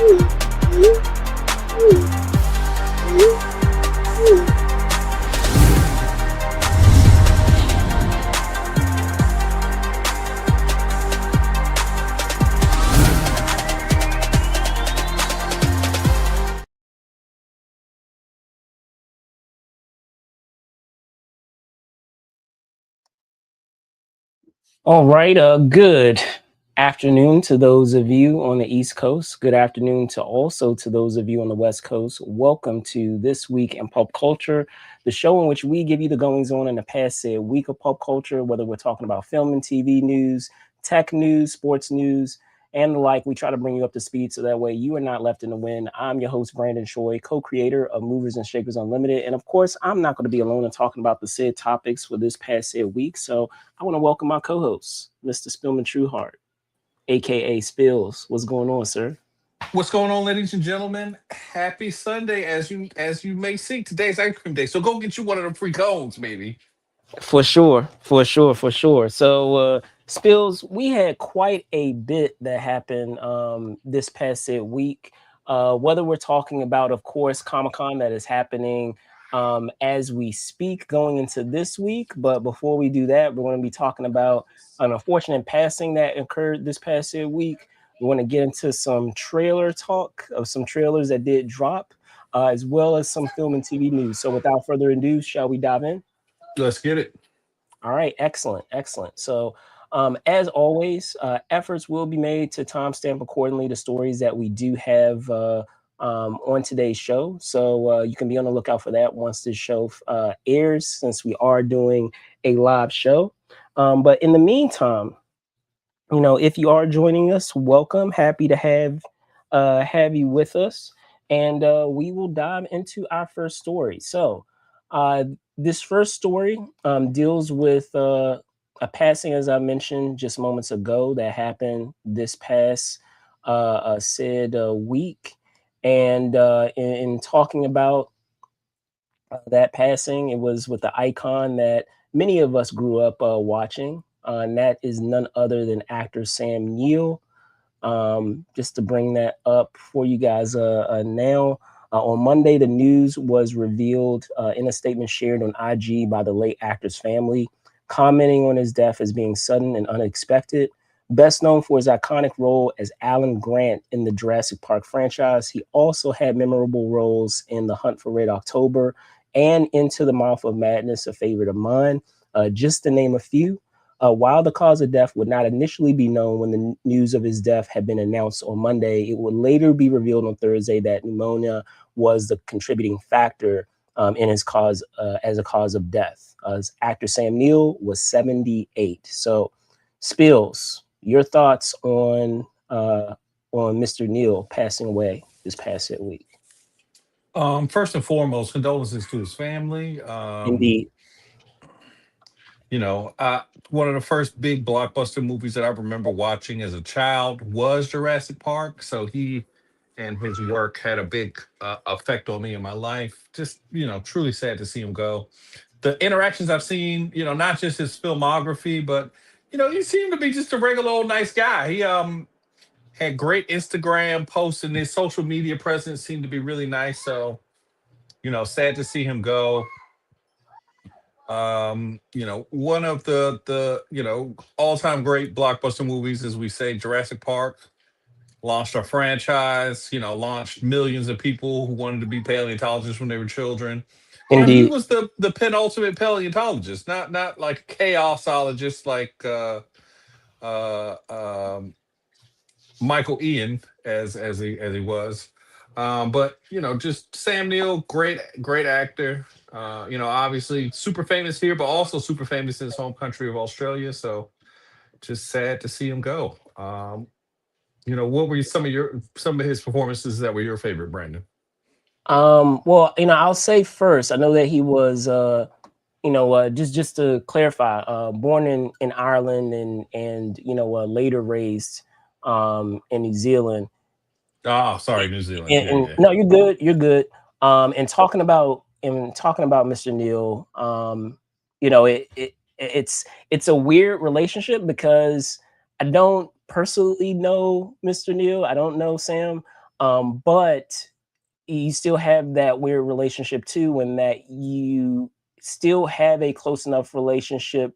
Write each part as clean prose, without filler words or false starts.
All right, good afternoon to those of you on the East Coast. Good afternoon to those of you on the West Coast. Welcome to This Week in Pop Culture, the show in which we give you the goings on in the past week of pop culture, whether we're talking about film and TV news, tech news, sports news, and the like. We try to bring you up to speed so that way you are not left in the wind. I'm your host, Brandon Choi, co-creator of Movers and Shakers Unlimited. And of course, I'm not going to be alone in talking about the said topics for this past week. So I want to welcome my co-host, Mr. Spillman Trueheart, aka Spills. What's going on, sir? What's going on, ladies and gentlemen? Happy Sunday, as you may see. Today's ice cream day, so go get you one of them free cones, baby. For sure, for sure, for sure. So, Spills, we had quite a bit that happened this past week. Whether we're talking about, of course, Comic-Con that is happening as we speak going into this week. But before we do that, we're going to be talking about an unfortunate passing that occurred this past week. We want to get into some trailer talk of some trailers that did drop, as well as some film and TV news. So without further ado, shall we dive in? Let's get it. All right, excellent, excellent. So, as always, efforts will be made to timestamp accordingly the stories that we do have on today's show. So you can be on the lookout for that once this show airs, since we are doing a live show. But in the meantime, if you are joining us, welcome. Happy to have you with us, and we will dive into our first story. So, this first story deals with a passing, as I mentioned just moments ago, that happened this past said week. And in talking about that passing, it was with the icon that many of us grew up watching, and that is none other than actor Sam Neill. Just to bring that up for you guys now. On Monday, the news was revealed in a statement shared on IG by the late actor's family, commenting on his death as being sudden and unexpected. Best known for his iconic role as Alan Grant in the Jurassic Park franchise, he also had memorable roles in The Hunt for Red October and Into the Mouth of Madness, a favorite of mine, just to name a few. While the cause of death would not initially be known when the news of his death had been announced on Monday, it would later be revealed on Thursday that pneumonia was the contributing factor in his cause as a cause of death. Actor Sam Neill was 78. So, Spills, your thoughts on Mr. Neill passing away this past week? First and foremost, condolences to his family. Indeed. One of the first big blockbuster movies that I remember watching as a child was Jurassic Park. So he and his work had a big effect on me in my life. Just, truly sad to see him go. The interactions I've seen, not just his filmography, but, he seemed to be just a regular old nice guy. He had great Instagram posts, and his social media presence seemed to be really nice. So, sad to see him go. One of the all-time great blockbuster movies, as we say, Jurassic Park, launched a franchise, launched millions of people who wanted to be paleontologists when they were children. And he Indeed. was the penultimate paleontologist, not like a chaosologist like uh, um, Michael Ian as he was. But just Sam Neill, great actor. Obviously super famous here, but also super famous in his home country of Australia. So just sad to see him go. What were some of his performances that were your favorite, Brandon? Well, I'll say first, I know that he was just to clarify, born in Ireland and later raised in New Zealand. Oh, sorry, New Zealand. And Yeah. no, you're good. You're good. And talking about Mr. Neil, it's a weird relationship because I don't personally know Mr. Neil. I don't know Sam. But you still have that weird relationship too, in that you still have a close enough relationship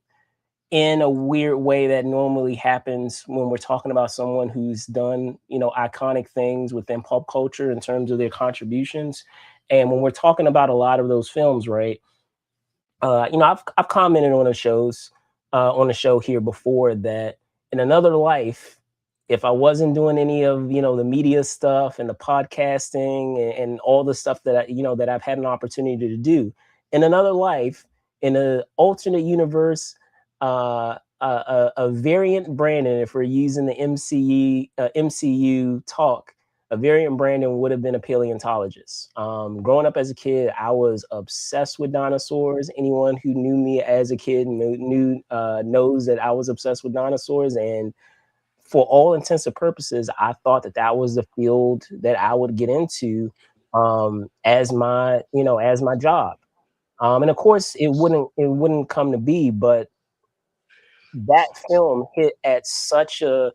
in a weird way that normally happens when we're talking about someone who's done, iconic things within pop culture in terms of their contributions. And when we're talking about a lot of those films, right? I've commented on the show here before that in another life, if I wasn't doing any of the media stuff and the podcasting and all the stuff that that I've had an opportunity to do in another life, in an alternate universe, a variant Brandon, if we're using the MCU talk, a variant Brandon would have been a paleontologist. Growing up as a kid, I was obsessed with dinosaurs. Anyone who knew me as a kid knows that I was obsessed with dinosaurs, and for all intents and purposes, I thought that that was the field that I would get into as my job. And of course, it wouldn't come to be, but that film hit at such a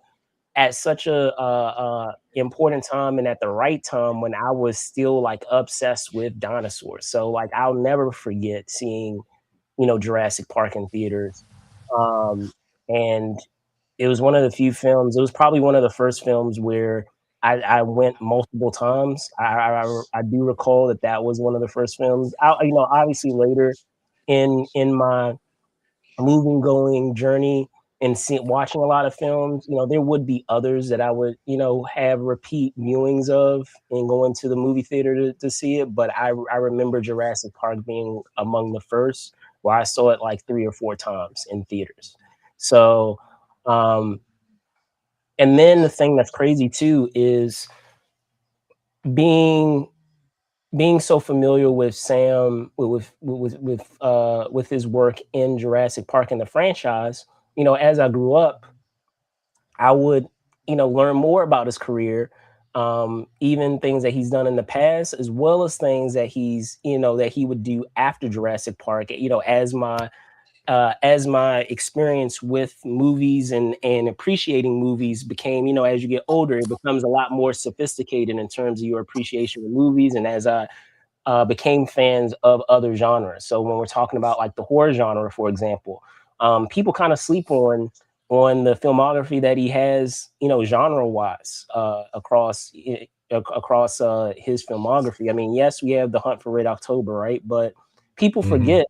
important time and at the right time when I was still like obsessed with dinosaurs. So like I'll never forget seeing Jurassic Park in theaters, and it was one of the few films. It was probably one of the first films where I went multiple times. I do recall that that was one of the first films. Obviously later in my moving going journey and watching a lot of films, there would be others that I would, have repeat viewings of and going to the movie theater to see it. But I remember Jurassic Park being among the first where I saw it like 3 or 4 times in theaters. So, um, and then the thing that's crazy too is being being so familiar with Sam with his work in Jurassic Park and the franchise. As I grew up, I would learn more about his career, even things that he's done in the past, as well as things that that he would do after Jurassic Park. As my experience with movies and appreciating movies became, as you get older, it becomes a lot more sophisticated in terms of your appreciation of movies. And as I became fans of other genres. So when we're talking about like the horror genre, for example, people kind of sleep on the filmography that he has, genre wise, across his filmography. I mean, yes, we have The Hunt for Red October, right? But people Hmm. forget,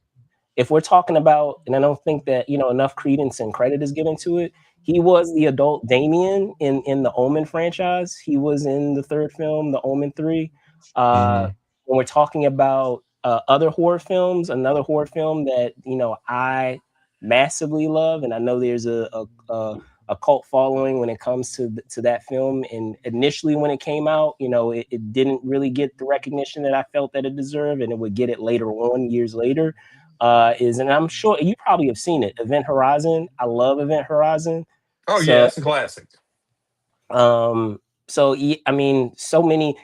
if we're talking about, and I don't think that enough credence and credit is given to it. He was the adult Damien in the Omen franchise. He was in the third film, The Omen 3. Uh, Hmm. when we're talking about other horror films, another horror film that I massively love, and I know there's a cult following when it comes to that film. And initially, when it came out, it didn't really get the recognition that I felt that it deserved, and it would get it later on, years later. And I'm sure you probably have seen it, Event Horizon. I love Event Horizon. Oh yeah, So it's a classic. um, I mean, so many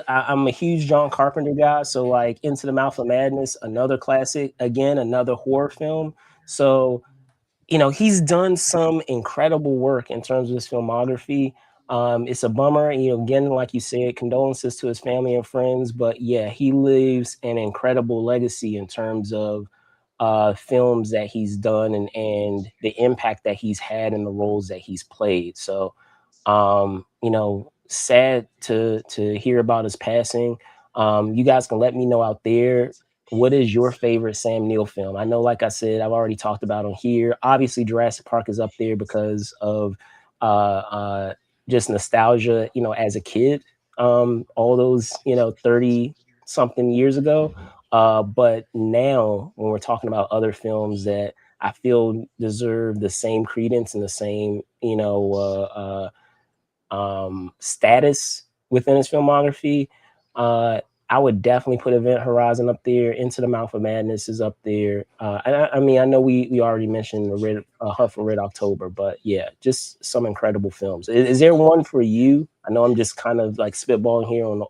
I'm a huge John Carpenter guy. So like Into the Mouth of Madness, another classic, again, another horror film. So he's done some incredible work in terms of his filmography. It's a bummer, again, like you said, condolences to his family and friends. But yeah, he leaves an incredible legacy in terms of films that he's done and the impact that he's had in the roles that he's played. So, sad to hear about his passing. You guys can let me know out there, what is your favorite Sam Neill film? I know, like I said, I've already talked about on here. Obviously, Jurassic Park is up there because of just nostalgia, as a kid, all those, 30 something years ago. But now, when we're talking about other films that I feel deserve the same credence and the same, status within his filmography, uh, I would definitely put Event Horizon up there. Into the Mouth of Madness is up there. I mean, I know we already mentioned the Hunt for Red October, but yeah, just some incredible films. Is there one for you? I know I'm just kind of like spitballing here on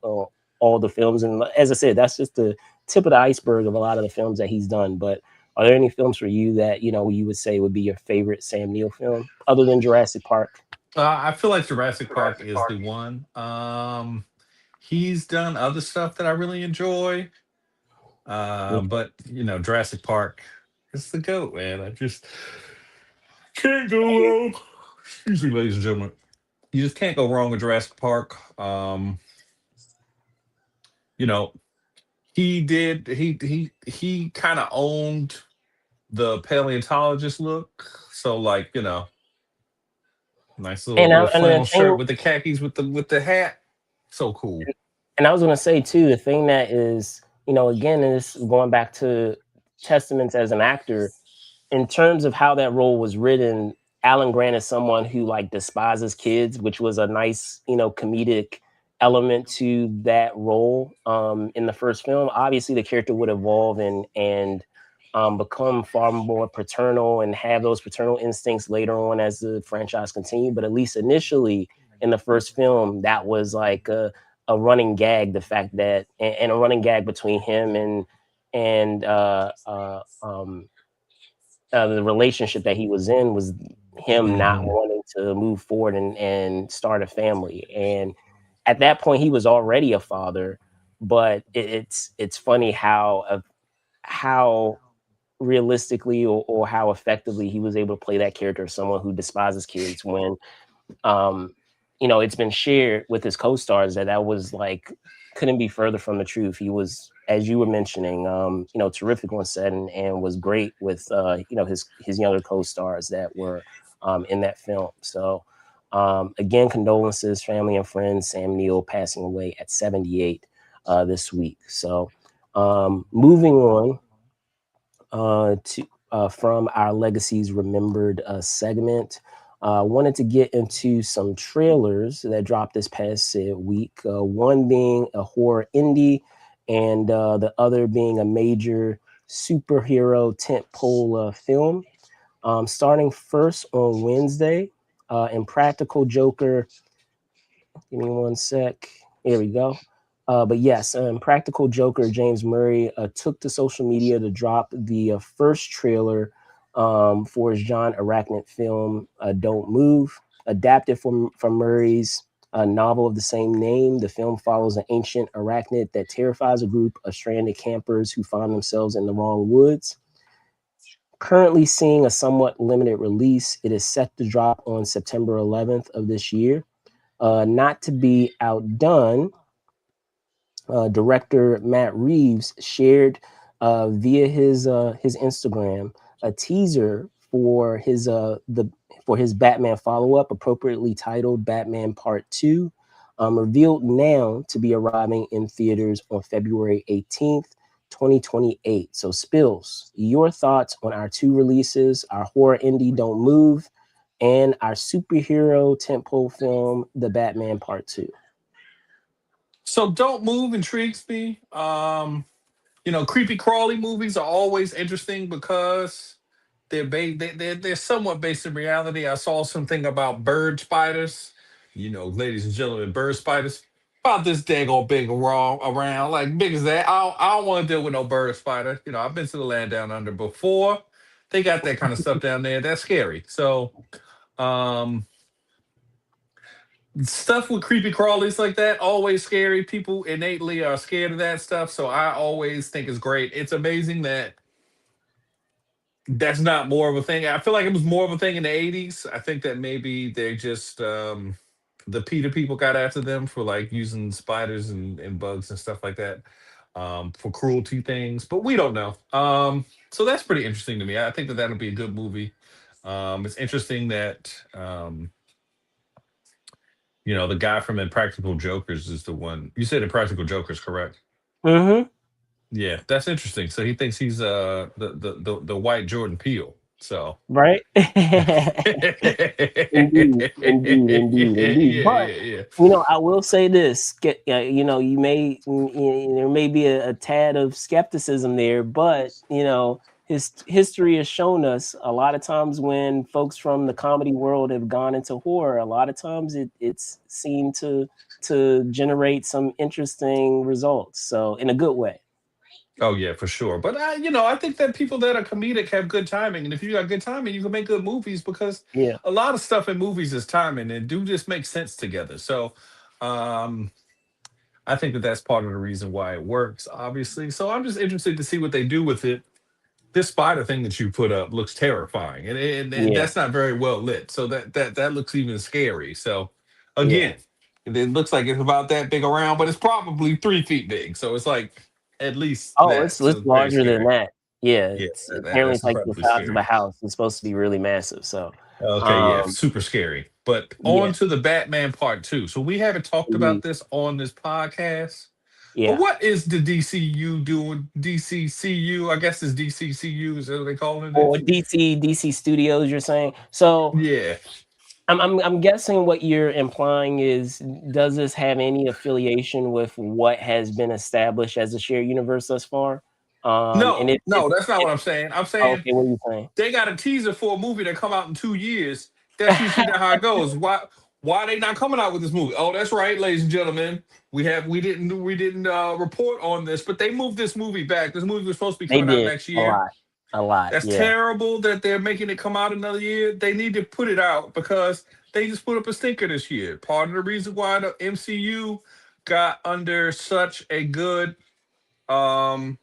all the films, and as I said, that's just the tip of the iceberg of a lot of the films that he's done. But are there any films for you that you would say would be your favorite Sam Neill film, other than Jurassic Park? I feel like Jurassic Park is the one. He's done other stuff that I really enjoy. Yeah. But Jurassic Park is the goat, man. I just can't go wrong. Excuse me, ladies and gentlemen. You just can't go wrong with Jurassic Park. You know, he kind of owned the paleontologist look. So like, nice little And the flannel shirt thing, with the khakis with the hat. So cool. and I was gonna say too, the thing that is, again, is going back to testaments as an actor in terms of how that role was written. Alan Grant is someone who like despises kids, which was a nice, comedic element to that role. In the first film, obviously the character would evolve and become far more paternal and have those paternal instincts later on as the franchise continued. But at least initially in the first film, that was like a running gag. The fact that and a running gag between him and the relationship that he was in was him not Hmm. wanting to move forward and start a family. And at that point, he was already a father. But it's funny how realistically or how effectively he was able to play that character of someone who despises kids when um, it's been shared with his co-stars that that was like couldn't be further from the truth. He was, as you were mentioning, terrific on set and was great with his younger co-stars that were in that film. So again, condolences, family and friends. Sam Neill passing away at 78 this week. So moving on to from our legacies remembered segment. Wanted to get into some trailers that dropped this past week. One being a horror indie, and the other being a major superhero tentpole film. Starting first on Wednesday, Impractical Joker. Give me one sec. Here we go. But yes, Practical Joker James Murray took to social media to drop the first trailer for his John Arachnid film, Don't Move, adapted from Murray's novel of the same name. The film follows an ancient arachnid that terrifies a group of stranded campers who find themselves in the wrong woods. Currently seeing a somewhat limited release, it is set to drop on September 11th of this year. Not to be outdone, director Matt Reeves shared via his Instagram a teaser for his Batman follow up, appropriately titled Batman Part Two, revealed now to be arriving in theaters on February 18th, 2028. So, Spills, your thoughts on our two releases: our horror indie Don't Move and our superhero tentpole film, The Batman Part Two. So Don't Move intrigues me. Creepy crawly movies are always interesting because they're somewhat based in reality. I saw something about bird spiders. Ladies and gentlemen, bird spiders about this daggone big around, like big as that. I don't want to deal with no bird spider. I've been to the land down under before. They got that kind of stuff down there. That's scary. So um stuff with creepy crawlies like that always scary. People innately are scared of that stuff, so I always think it's great. It's amazing that that's not more of a thing. I feel like it was more of a thing in the 80s. I think that maybe they just the PETA people got after them for like using spiders and bugs and stuff like that for cruelty things, but we don't know. So that's pretty interesting to me. I think that that'll be a good movie. It's interesting that the guy from Impractical Jokers is the one. You said Impractical Jokers, correct? Mm-hmm. Yeah, that's interesting. So he thinks he's the white Jordan Peele. So Right? Indeed, indeed, indeed, indeed. yeah, But yeah, I will say this: there may be a tad of skepticism there, but his history has shown us a lot of times when folks from the comedy world have gone into horror, a lot of times it's seemed to generate some interesting results. So in a good way. oh yeah, for sure. But I think that people that are comedic have good timing, and if you got good timing, you can make good movies because Yeah. a lot of stuff in movies is timing and do just make sense together. So, um, I think that that's part of the reason why it works, obviously. So I'm just interested to see what they do with it. This spider thing that you put up looks terrifying, and Yeah, that's not very well lit. So that looks even scary. So yeah. again, it looks like it's about that big around, but it's probably 3 feet big. So it's like at least Oh, that. So it's it's very larger than scary. that. Yeah, Yeah, it's apparently that's it's like the incredibly size of a scary. house. It's supposed to be really massive. So, Okay, yeah, um, super scary. But yeah, on to the Batman Part Two. So we haven't talked about indeed. this on this podcast. But Yeah. what is the DCU doing? DCCU, I guess it's DCCU. Is that what they calling Or it? DC Studios, you're saying. So Yeah. I'm guessing what you're implying is, does this have any affiliation with what has been established as a shared universe thus far? And No, if no, that's not what I'm saying. I'm saying okay, what are you saying? they got a teaser for a movie that come out in 2 years. That's usually not how it goes. Why they not coming out with this movie? Oh, that's right, ladies and gentlemen. We didn't report on this, but they moved this movie back. This movie was supposed to be They coming out did next a year. lot, a lot. That's Yeah. terrible that they're making it come out another year. They need to put it out because they just put up a stinker this year. Part of the reason why the MCU got under such a good um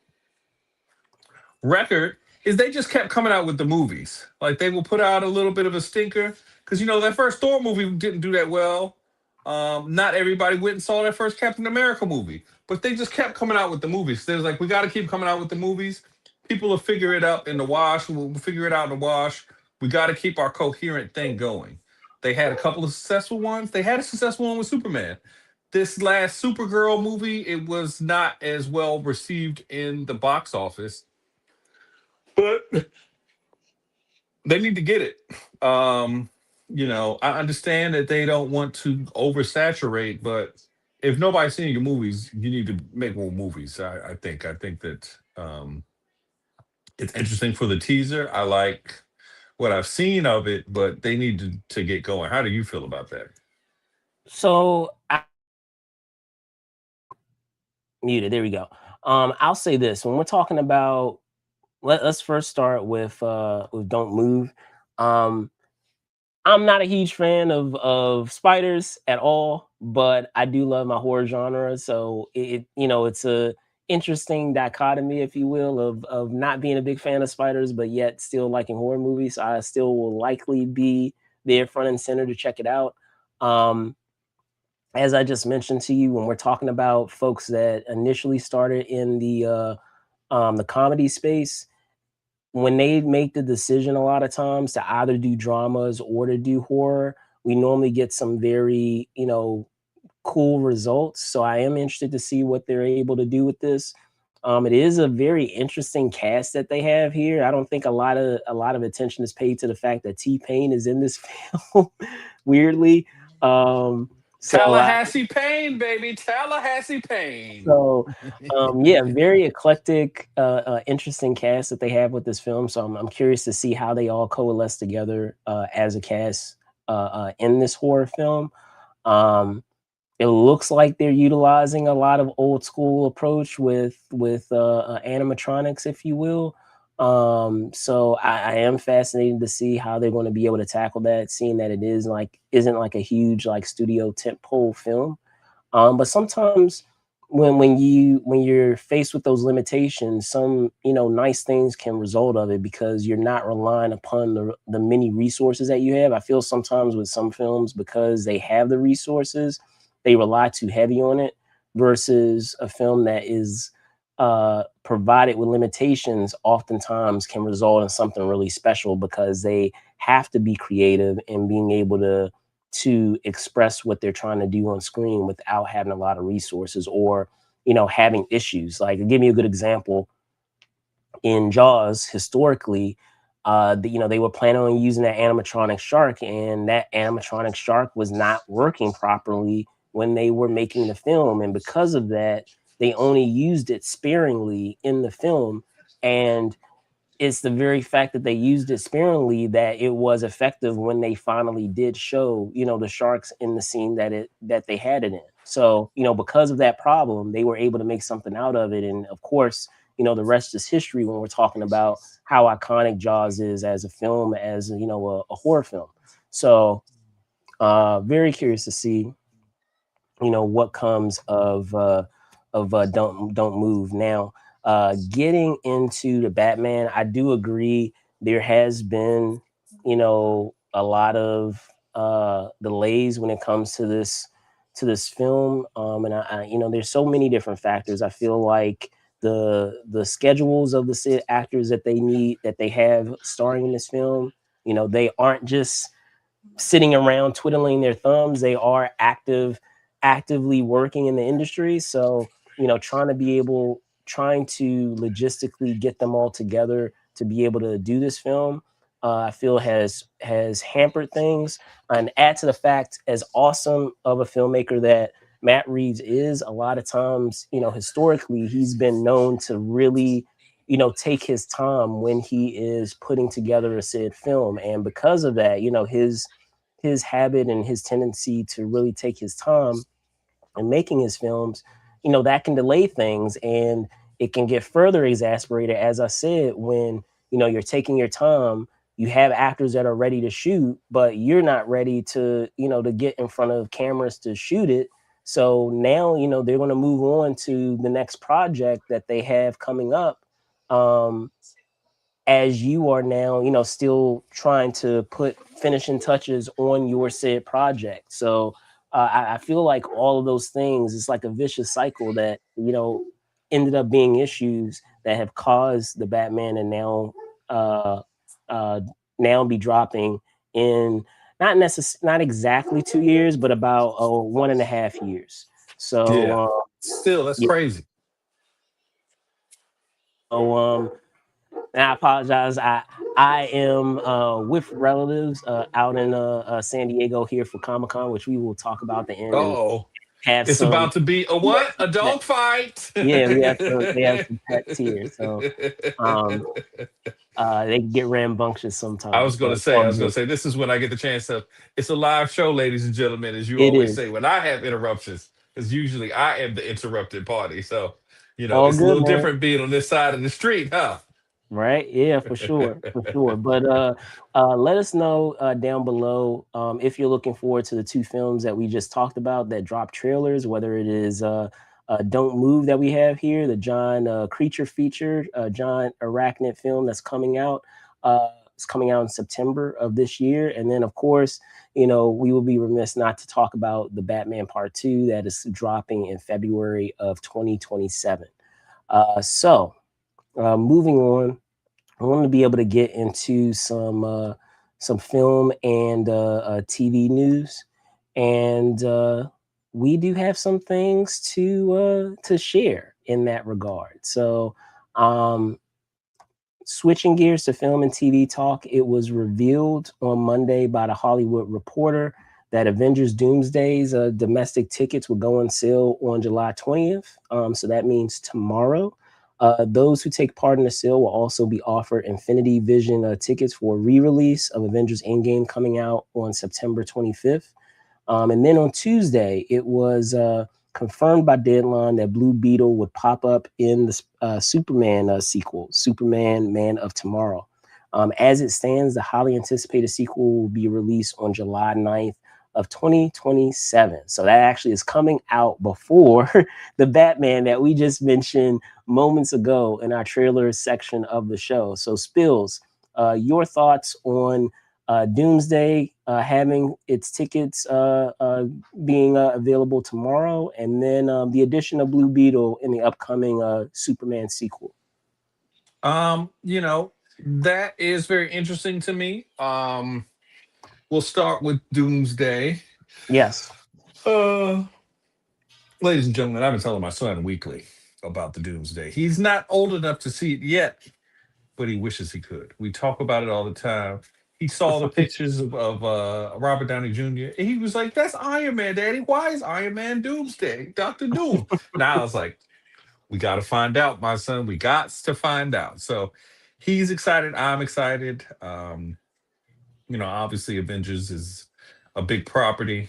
record is they just kept coming out with the movies. Like they will put out a little bit of a stinker because that first Thor movie didn't do that well. Not everybody went and saw that first Captain America movie, but they just kept coming out with the movies. They was like, we got to keep coming out with the movies. People will figure it out in the wash. We'll figure it out in the wash. We got to keep our coherent thing going. They had a couple of successful ones. They had a successful one with Superman. This last Supergirl movie, it was not as well received in the box office, but they need to get it. I understand that they don't want to oversaturate, but if nobody's seeing your movies, you need to make more movies. I think that it's interesting for the teaser. I like what I've seen of it, but they need to get going. How do you feel about that? So I muted. There we go. I'll say this: when we're talking about, let's first start with Don't Move. Um, I'm not a huge fan of spiders at all, but I do love my horror genre. So it's a interesting dichotomy, if you will, of not being a big fan of spiders, but yet still liking horror movies. So I still will likely be there front and center to check it out. Um, as I just mentioned to you, when we're talking about folks that initially started in the comedy space, when they make the decision a lot of times to either do dramas or to do horror, we normally get some very, cool results. So I am interested to see what they're able to do with this. It is a very interesting cast that they have here. I don't think a lot of attention is paid to the fact that T-Pain is in this film, weirdly. Um, so I, Tallahassee Pain, baby, Tallahassee Pain. so, yeah, very eclectic, interesting cast that they have with this film. So I'm curious to see how they all coalesce together as a cast in this horror film. Um, it looks like they're utilizing a lot of old school approach with animatronics, if you will. So I am fascinated to see how they're going to be able to tackle that, seeing that it isn't like a huge like studio tentpole film. But sometimes when you're faced with those limitations, some nice things can result of it because you're not relying upon the many resources that you have. I feel sometimes with some films, because they have the resources, they rely too heavy on it, versus a film that is provided with limitations oftentimes can result in something really special because they have to be creative and being able to express what they're trying to do on screen without having a lot of resources or having issues. Like, give me a good example. In Jaws, historically, they were planning on using that animatronic shark, and that animatronic shark was not working properly when they were making the film, and because of that, they only used it sparingly in the film. And it's the very fact that they used it sparingly that it was effective when they finally did show, the sharks in the scene that they had it in. So, because of that problem, they were able to make something out of it. And of course, the rest is history when we're talking about how iconic Jaws is as a film, as a horror film. So very curious to see what comes of don't move now. Getting into the Batman, I do agree there has been a lot of delays when it comes to this film. And there's so many different factors. I feel like the schedules of the actors that they have starring in this film, they aren't just sitting around twiddling their thumbs. They are actively working in the industry. So, trying to logistically get them all together to be able to do this film, I feel has hampered things. And add to the fact, as awesome of a filmmaker that Matt Reeves is, a lot of times, historically, he's been known to really, take his time when he is putting together a said film. And because of that, his habit and his tendency to really take his time and making his films, that can delay things, and it can get further exasperated, as I said, when, you're taking your time, you have actors that are ready to shoot, but you're not ready to get in front of cameras to shoot it. So now, they're going to move on to the next project that they have coming up. Um, as you are now, still trying to put finishing touches on your said project. So I feel like all of those things, it's like a vicious cycle that, ended up being issues that have caused the Batman and uh, uh, now be dropping in not exactly 2 years, but about 1.5 years. So, Yeah. Still, that's yeah. crazy. So, and I apologize. I am with relatives out in San Diego here for Comic Con, which we will talk about the end and Oh, have it's some. about to be a Yeah, what? A dog fight. yeah, we have some pets here, so um, they can get rambunctious sometimes, but it's I all was gonna good. say, this is when I get the chance to. It's a live show, ladies and gentlemen, as you It always is say. When I have interruptions, because usually I am the interrupted party. So, all it's a good, little man. different being on this side of the street, huh? Right? Yeah, for sure, for sure. But let us know down below if you're looking forward to the two films that we just talked about that drop trailers, whether it is "Don't Move" that we have here, the John Creature feature, John Arachnid film that's coming out. It's coming out in September of this year, and then of course, we will be remiss not to talk about the Batman Part Two that is dropping in February of 2027. Moving on, I want to be able to get into some film and TV news, and we do have some things to share in that regard. So, um, switching gears to film and TV talk, it was revealed on Monday by the Hollywood Reporter that Avengers Doomsday's domestic tickets will go on sale on July 20th. So that means tomorrow. Those who take part in the sale will also be offered Infinity Vision tickets for re-release of Avengers Endgame coming out on September 25th. And then on Tuesday, it was confirmed by Deadline that Blue Beetle would pop up in the Superman sequel, Superman Man of Tomorrow. As it stands, the highly anticipated sequel will be released on July 9th of 2027. So that actually is coming out before the Batman that we just mentioned moments ago in our trailer section of the show. So Spills, your thoughts on Doomsday having its tickets being available tomorrow, and then the addition of Blue Beetle in the upcoming Superman sequel. You know, that is very interesting to me. We'll start with Doomsday. Yes. Uh, Ladies and gentlemen, I've been telling my son weekly about the Doomsday. He's not old enough to see it yet, but he wishes he could. We talk about it all the time. He saw the pictures of Robert Downey Jr. and he was like, "That's Iron Man, Daddy. Why is Iron Man Doomsday, Doctor Doom?" Now I was like, "We got to find out, my son. We got to find out." So he's excited. I'm excited. Obviously, Avengers is a big property.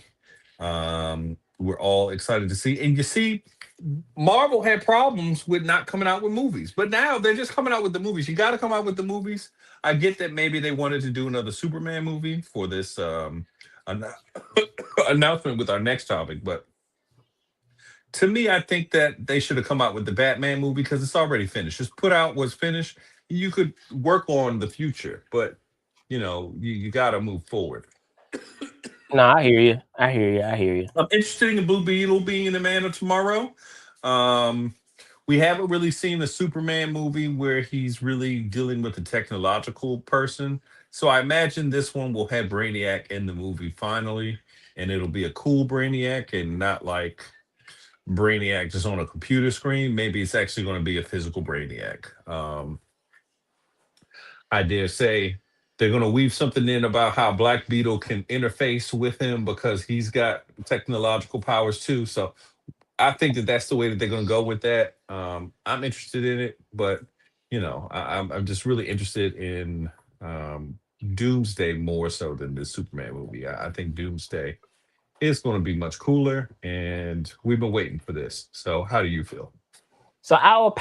We're all excited to see. And you see, Marvel had problems with not coming out with movies, but now they're just coming out with the movies. You got to come out with the movies. I get that maybe they wanted to do another Superman movie for this annou- announcement with our next topic, but To me, I think that they should have come out with the Batman movie because it's already finished. Just put out what's finished. You could work on the future, but you got to move forward. No, I hear you. I hear you. I hear you. I'm interested in Blue Beetle being the Man of Tomorrow. Um, we haven't really seen the Superman movie where he's really dealing with a technological person. So I imagine this one will have Brainiac in the movie finally, and it'll be a cool Brainiac and not like Brainiac just on a computer screen. Maybe it's actually going to be a physical Brainiac. I dare say they're going to weave something in about how Black Beetle can interface with him because he's got technological powers too. So I think that that's the way that they're going to go with that. I'm interested in it, but I'm just really interested in Doomsday more so than the Superman movie. I think Doomsday is going to be much cooler, and we've been waiting for this. So, how do you feel? So I'll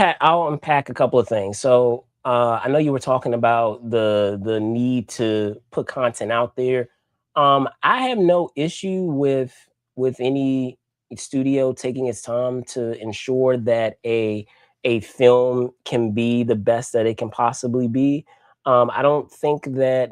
unpack a couple of things. So I know you were talking about the need to put content out there. I have no issue with any studio taking its time to ensure that a film can be the best that it can possibly be. I don't think that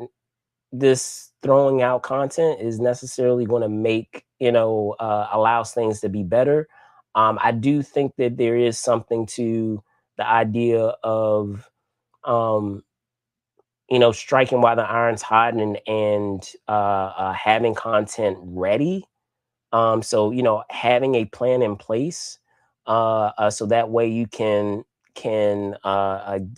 this throwing out content is necessarily going to make allows things to be better. I do think that there is something to the idea of um striking while the iron's hot and having content ready, so having a plan in place, so that way you can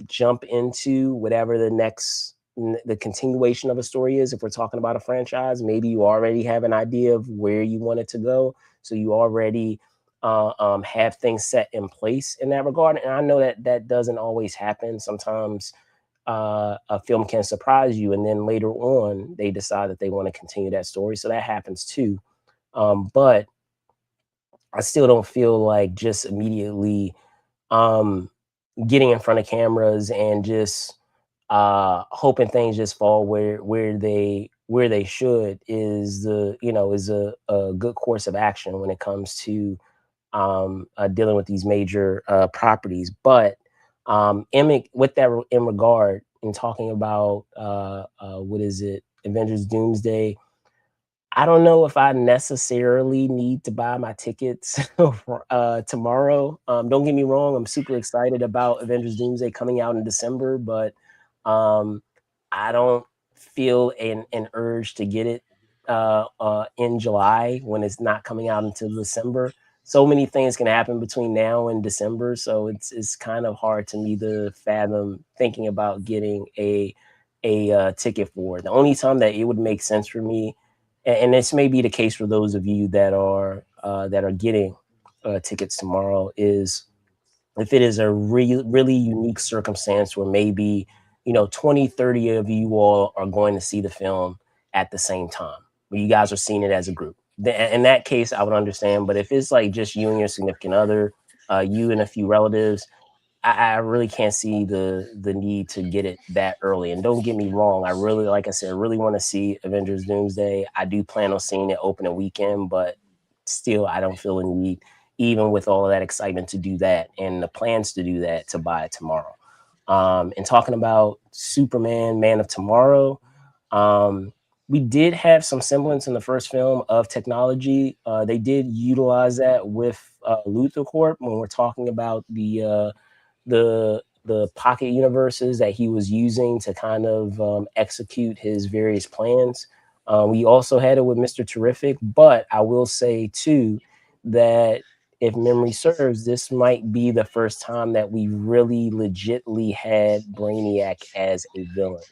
jump into whatever the continuation of a story is. If we're talking about a franchise, maybe you already have an idea of where you want it to go, so you already have things set in place in that regard. And I know that that doesn't always happen. Sometimes a film can surprise you, and then later on they decide that they want to continue that story. So that happens too. But I still don't feel like just immediately um, getting in front of cameras and just hoping things just fall where they should is a good course of action when it comes to dealing with these major properties. But with that in regard, in talking about what is it, Avengers Doomsday, I don't know if I necessarily need to buy my tickets for, tomorrow. Don't get me wrong, I'm super excited about Avengers Doomsday coming out in December, but um, I don't feel an urge to get it in July when it's not coming out until December. So many things can happen between now and December, so it's kind of hard to me to fathom thinking about getting a ticket for it. The only time that it would make sense for me, and this may be the case for those of you that are getting tickets tomorrow, is if it is a really unique circumstance where maybe 20, 30 of you all are going to see the film at the same time, where you guys are seeing it as a group. In that case, I would understand. But if it's like just you and your significant other, you and a few relatives, I really can't see the need to get it that early. And don't get me wrong, I really, like I said, really want to see Avengers Doomsday. I do plan on seeing it opening weekend, but still, I don't feel a need, even with all of that excitement, to do that and the plans to do that, to buy it tomorrow. And talking about Superman, Man of Tomorrow, um, we did have some semblance in the first film of technology. They did utilize that with Luthor Corp when we're talking about the pocket universes that he was using to kind of execute his various plans. We also had it with Mr. Terrific, but I will say too that if memory serves, this might be the first time that we really legitly had Brainiac as a villain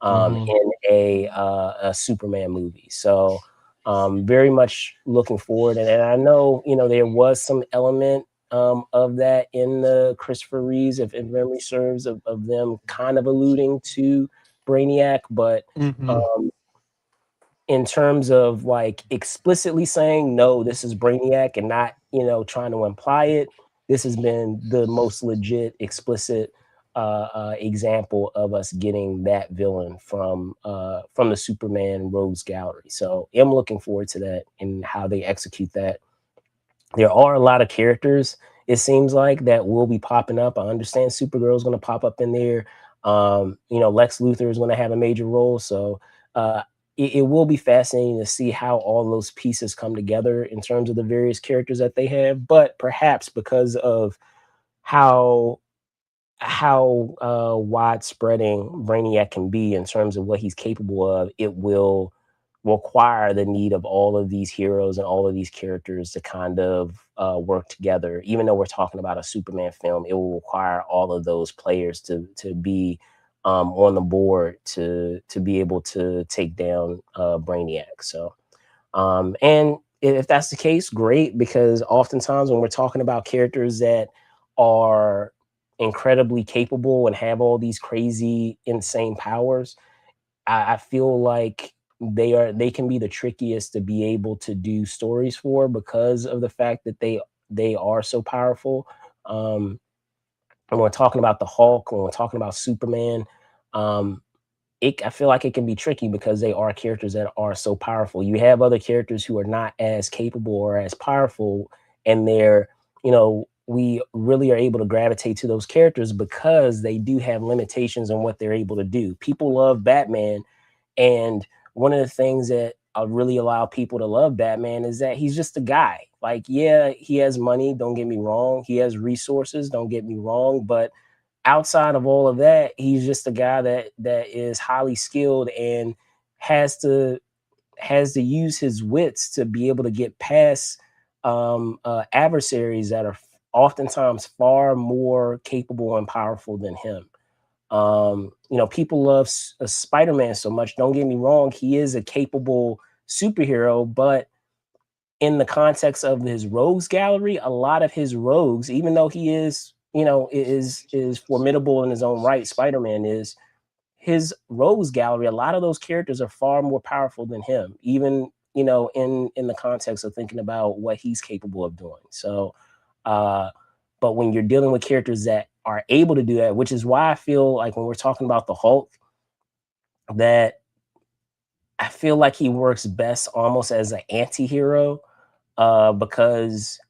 Hmm. in a Superman movie. So very much looking forward, and I know there was some element of that in the Christopher Reeves, if memory serves, of them kind of alluding to Brainiac, but Hmm. um, in terms of like explicitly saying no, this is Brainiac, and not trying to imply it, this has been the most legit, explicit example of us getting that villain from the Superman Rogues Gallery. So I'm looking forward to that and how they execute that there are a lot of characters, it seems like, that will be popping up. I understand Supergirl's going to pop up in there. Lex Luthor is going to have a major role. So it will be fascinating to see how all those pieces come together in terms of the various characters that they have. But perhaps because of how widespreading Brainiac can be in terms of what he's capable of, it will require the need of all of these heroes and all of these characters to kind of work together. Even though we're talking about a Superman film, it will require all of those players to be on the board to be able to take down Brainiac. So and if that's the case, great, because oftentimes when we're talking about characters that are incredibly capable and have all these crazy, insane powers, I feel like they can be the trickiest to be able to do stories for because of the fact that they are so powerful. Um, when we're talking about the Hulk, when we're talking about Superman, um, I feel like it can be tricky because they are characters that are so powerful. You have other characters who are not as capable or as powerful, and we really are able to gravitate to those characters because they do have limitations on what they're able to do. People love Batman, and one of the things that really allow people to love Batman is that he's just a guy. Like, yeah, he has money, don't get me wrong. He has resources, don't get me wrong, but outside of all of that, he's just a guy that is highly skilled and has to use his wits to be able to get past adversaries that are oftentimes far more capable and powerful than him. People love Spider-Man so much. Don't get me wrong; he is a capable superhero, but in the context of his rogues gallery, a lot of his rogues, even though he is formidable in his own right, Spider-Man is, his rogues gallery, a lot of those characters are far more powerful than him, even in the context of thinking about what he's capable of doing. So uh but when you're dealing with characters that are able to do that, which is why I feel like when we're talking about the Hulk, that I feel like he works best almost as an anti-hero, because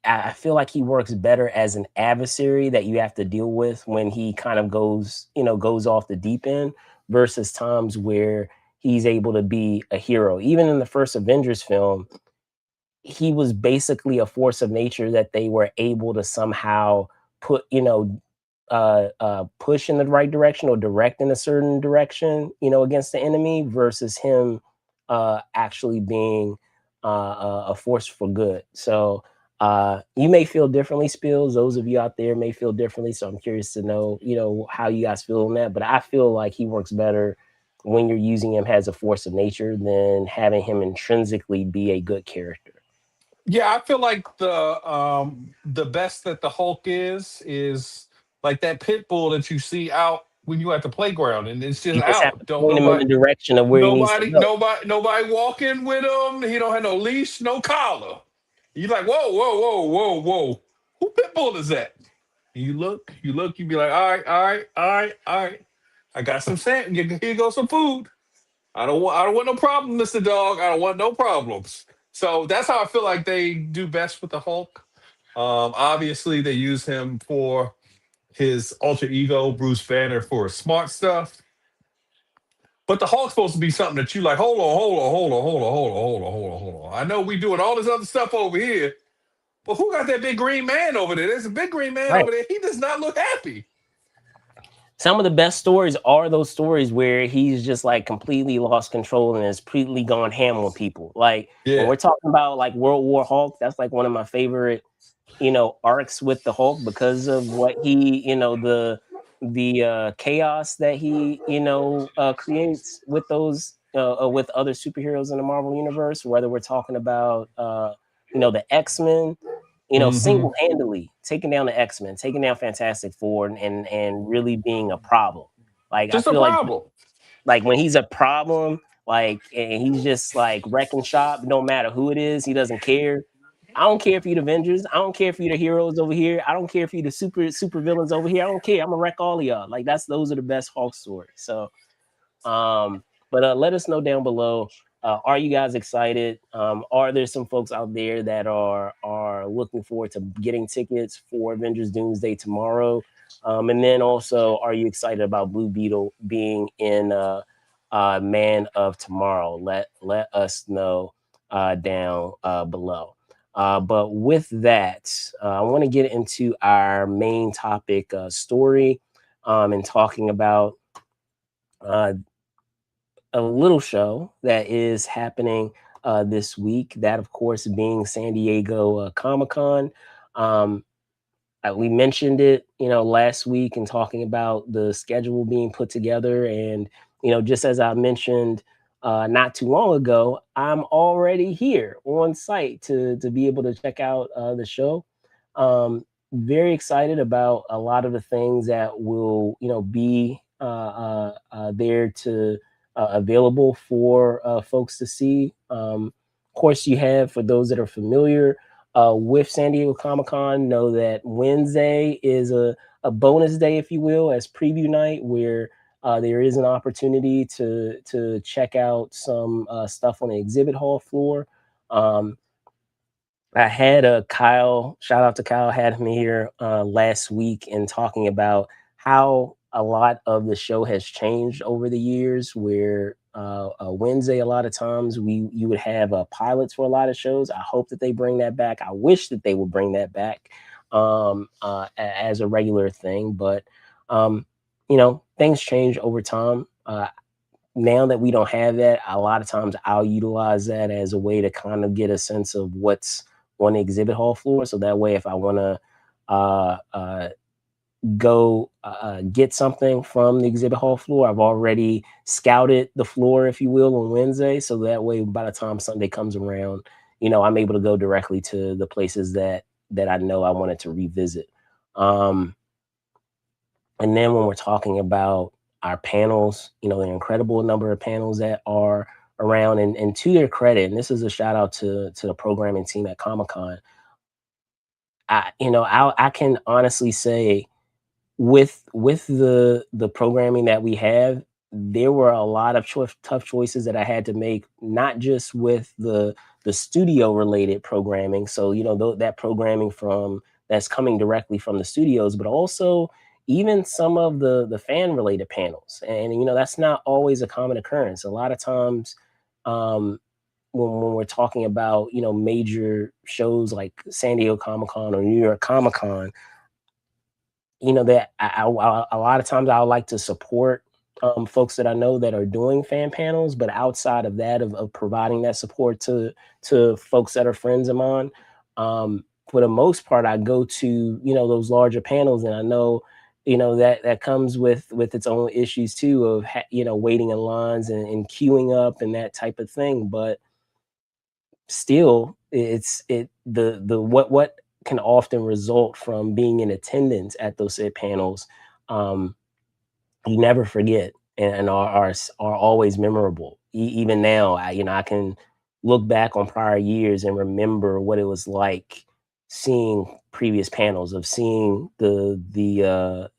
I feel like he works better as an adversary that you have to deal with when he kind of goes off the deep end versus times where he's able to be a hero. Even in the first Avengers film, he was basically a force of nature that they were able to somehow put, push in the right direction or direct in a certain direction, against the enemy versus him actually being a force for good. So you may feel differently, Spills. Those of you out there may feel differently. So I'm curious to know, how you guys feel on that. But I feel like he works better when you're using him as a force of nature than having him intrinsically be a good character. Yeah, I feel like the best that the Hulk is like that pit bull that you see out when you at the playground and it's just You just have to out. Don't point him in nobody the direction of where he needs to nobody go. nobody nobody walking with him. He don't have no leash, no collar. You like, whoa, whoa, whoa, whoa, whoa. Who pit bull is that? And you be like, all right, all right, all right, all right. I got some sand. Here goes some food. I don't want no problem, Mr. Dog. I don't want no problems. So that's how I feel like they do best with the Hulk. Obviously, they use him for his alter ego, Bruce Banner, for smart stuff. But the Hulk's supposed to be something that you like, hold on, hold on, hold on, hold on, hold on, hold on, hold on, hold on. I know we doing all this other stuff over here, but who got that big green man over there? There's a big green man Right. over there. He does not look happy. Some of the best stories are those stories where he's just like completely lost control and is completely gone ham on people. Like when Yeah. we're talking about like World War Hulk, that's like one of my favorite, arcs with the Hulk because of what he, the chaos that he, creates with those with other superheroes in the Marvel universe, whether we're talking about the X-Men, Hmm. single-handedly taking down the X-Men, taking down Fantastic Four, and really being a problem. Like I Just a feel like problem. when he's a problem, like and he's just like wrecking shop, no matter who it is, he doesn't care. I don't care if you're the Avengers. I don't care if you're the heroes over here. I don't care if you're the super villains over here. I don't care. I'm gonna wreck all of y'all. Like those are the best Hulk stories. So um, but let us know down below Are you guys excited? Are there some folks out there that are looking forward to getting tickets for Avengers Doomsday tomorrow? And then also, are you excited about Blue Beetle being in Man of Tomorrow? Let us know down below. But with that, I want to get into our main topic story and talking about uh, a little show that is happening this week. That, of course, being San Diego Comic Con. Um, we mentioned it, last week and talking about the schedule being put together. And, just as I mentioned not too long ago, I'm already here on site to be able to check out the show. Very excited about a lot of the things that will, be there to available for folks to see. Of course, you have, for those that are familiar, with San Diego Comic Con, know that Wednesday is a bonus day, if you will, as preview night, where there is an opportunity to check out some stuff on the exhibit hall floor. Um, I had a Kyle, shout out to Kyle, had me here last week and talking about how a lot of the show has changed over the years. Where Wednesday, a lot of times you would have pilots for a lot of shows. I hope that they bring that back. I wish that they would bring that back as a regular thing, but um, things change over time. Now that we don't have that, a lot of times I'll utilize that as a way to kind of get a sense of what's on the exhibit hall floor. So that way, if I want to uh, uh, go get something from the exhibit hall floor, I've already scouted the floor, if you will, on Wednesday. So that way, by the time Sunday comes around, I'm able to go directly to the places that I know I wanted to revisit. Um, and then when we're talking about our panels, the incredible number of panels that are around, and to their credit, and this is a shout out to the programming team at Comic Con. I can honestly say, with the programming that we have, there were a lot of tough choices that I had to make, not just with the studio related programming. So that programming from that's coming directly from the studios, but also even some of the fan related panels. And that's not always a common occurrence. A lot of times, um, when we're talking about major shows like San Diego Comic Con or New York Comic Con, that a lot of times I would like to support folks that I know that are doing fan panels, but outside of that, of providing that support to folks that are friends of mine, for the most part, I go to those larger panels, and I know that comes with its own issues too, of waiting in lines and queuing up and that type of thing. But still, the what can often result from being in attendance at those said panels, um you never forget, and are always memorable. Even now, I can look back on prior years and remember what it was like seeing previous panels, of seeing the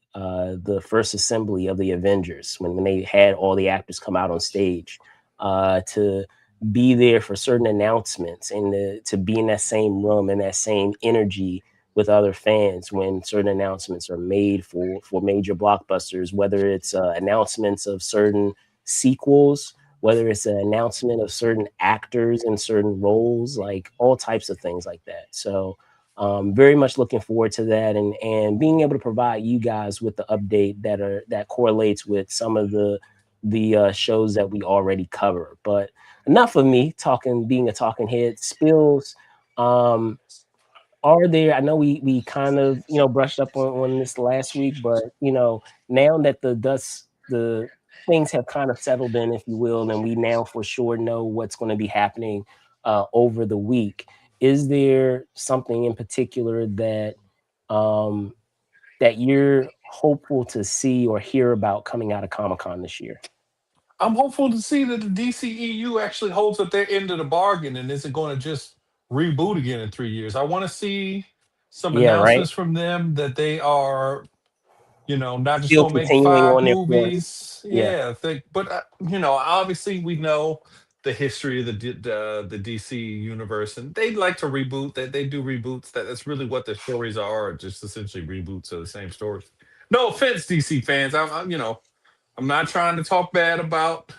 first assembly of the Avengers, when they had all the actors come out on stage, to be there for certain announcements, and to be in that same room and that same energy with other fans when certain announcements are made for major blockbusters, whether it's announcements of certain sequels, whether it's an announcement of certain actors in certain roles, like all types of things like that. So very much looking forward to that, and being able to provide you guys with the update that correlates with some of the shows that we already cover. But enough of me talking, being a talking head. Spills. Um, are there, I know we kind of brushed up on this last week, but now that the things have kind of settled in, if you will, and we now for sure know what's going to be happening over the week, is there something in particular um that you're hopeful to see or hear about coming out of Comic-Con this year? I'm hopeful to see that the DCEU actually holds up their end of the bargain and isn't going to just reboot again in 3 years. I want to see some Yeah, right. announcements from them that they are, not just Still going to make continuing five on their course. movies. Yeah. Yeah, but obviously we know. the history of the DC universe, and they like to reboot. They do reboots. That's really what the stories are, just essentially reboots of the same stories. No offense, DC fans. I'm not trying to talk bad about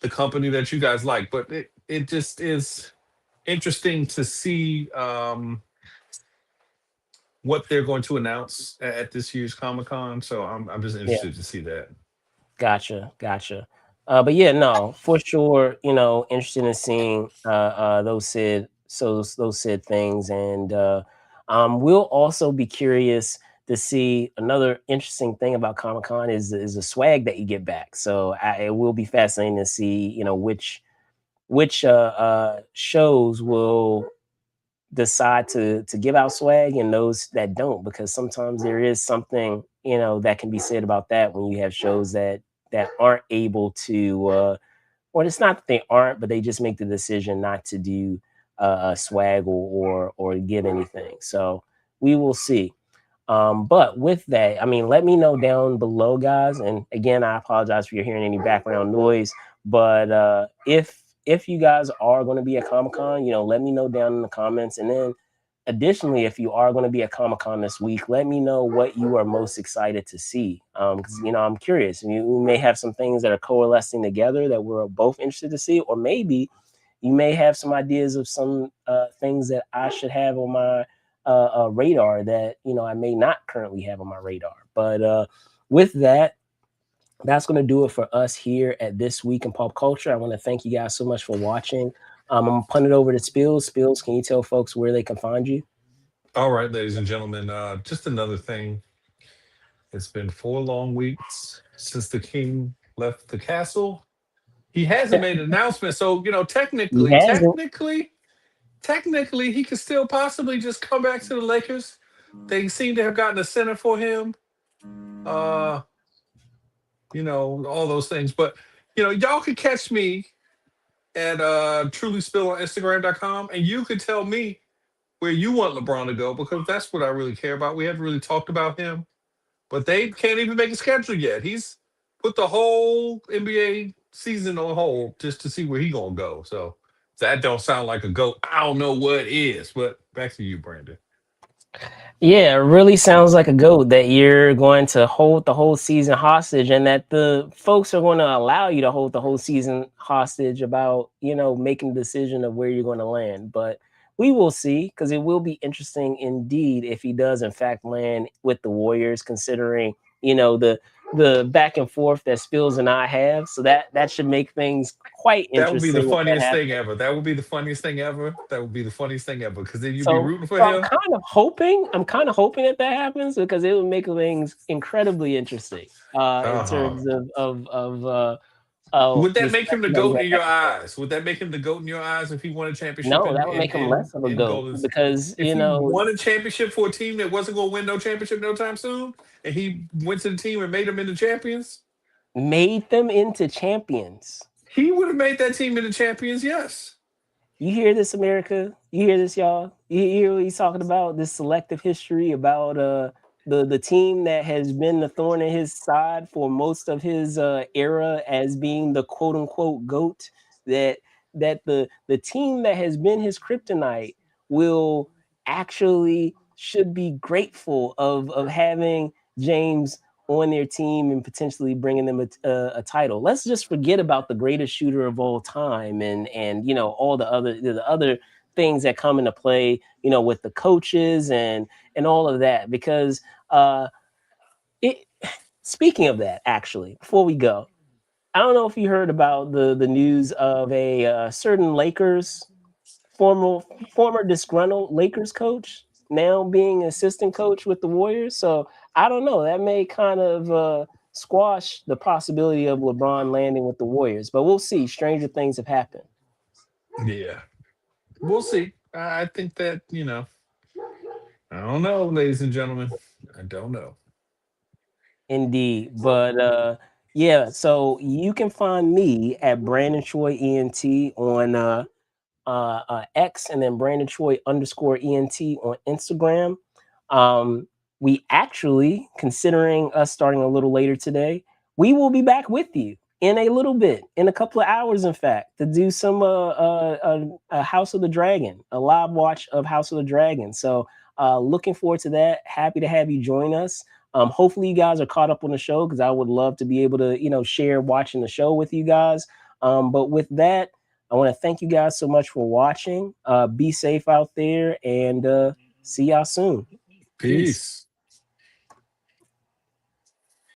the company that you guys like, but it just is interesting to see what they're going to announce at this year's Comic Con. So I'm just Yeah. interested to see that. Gotcha, gotcha. But yeah, no, for sure, interested in seeing those said things, and we'll also be curious to see another interesting thing about Comic Con is the swag that you get back. So it will be fascinating to see, which shows will decide to give out swag and those that don't, because sometimes there is something that can be said about that when you have shows that aren't able to or it's not that they aren't, but they just make the decision not to do swag or give anything. So we will see. But with that, I mean, let me know down below, guys. And again, I apologize if you're hearing any background noise. But if you guys are going to be at Comic Con, let me know down in the comments. And then, additionally, if you are going to be at Comic Con this week, let me know what you are most excited to see. Because I'm curious. We may have some things that are coalescing together that we're both interested to see, or maybe you may have some ideas of some things that I should have on my radar that I may not currently have on my radar. But with that, that's going to do it for us here at This Week in Pop Culture. I want to thank you guys so much for watching. I'm going to punt it over to Spills. Spills, can you tell folks where they can find you? All right, ladies and gentlemen, just another thing. It's been 4 long weeks since the king left the castle. He hasn't made an announcement, so He technically, hasn't. technically, technically, he could still possibly just come back to the Lakers. They seem to have gotten a center for him. Uh, all those things. But y'all could catch me at truly spill on Instagram.com, and you could tell me where you want LeBron to go, because that's what I really care about. We haven't really talked about him, but they can't even make a schedule yet. He's put the whole NBA season on hold just to see where he gonna go. So that don't sound like a goat. I don't know what is, but back to you, Brandon. Yeah, it really sounds like a goat that you're going to hold the whole season hostage, and that the folks are going to allow you to hold the whole season hostage about, making the decision of where you're going to land. But we will see, because it will be interesting indeed if he does in fact land with the Warriors, considering, the back and forth that Spills and I have. So that should make things quite That would be the interesting if that funniest thing happens. ever. That would be the funniest thing ever. That would be the funniest thing ever. Because then you'd be So, rooting for so him. I'm kind of hoping that happens, because it would make things incredibly interesting in Uh-huh. terms of Would the that make him the selection that we goat have in your next. eyes? Would that make him the goat in your eyes if he won a championship No, in that would in make him in, less of a in goat, Golden? because If he won a championship for a team that wasn't going to win no championship no time soon, and he went to the team and made them into champions, made them into champions. he would have made that team into champions. Yes. You hear this, America? You hear this, y'all? You hear what he's talking about? This selective history about the team that has been the thorn in his side for most of his era as being the quote unquote goat. That the team that has been his kryptonite will actually should be grateful of having James on their team and potentially bringing them a title. Let's just forget about the greatest shooter of all time and all the other things that come into play, with the coaches and all of that. Because it speaking of that, actually, before we go, I don't know if you heard about the news of a certain Lakers former former disgruntled Lakers coach now being assistant coach with the Warriors. So I don't know. That may kind of squash the possibility of LeBron landing with the Warriors, but we'll see. Stranger things have happened. Yeah. We'll see. I think that I don't know, ladies and gentlemen. I don't know. Indeed. But yeah, so you can find me at Brandon Choi ENT on X, and then Brandon Choi underscore ENT on Instagram. Um, we actually, considering us starting a little later today, we will be back with you in a little bit, in a couple of hours, in fact, to do some House of the Dragon, a live watch of House of the Dragon. So looking forward to that. Happy to have you join us. Hopefully you guys are caught up on the show because I would love to be able to, share watching the show with you guys. But with that, I want to thank you guys so much for watching. Be safe out there and see y'all soon. Peace. Peace.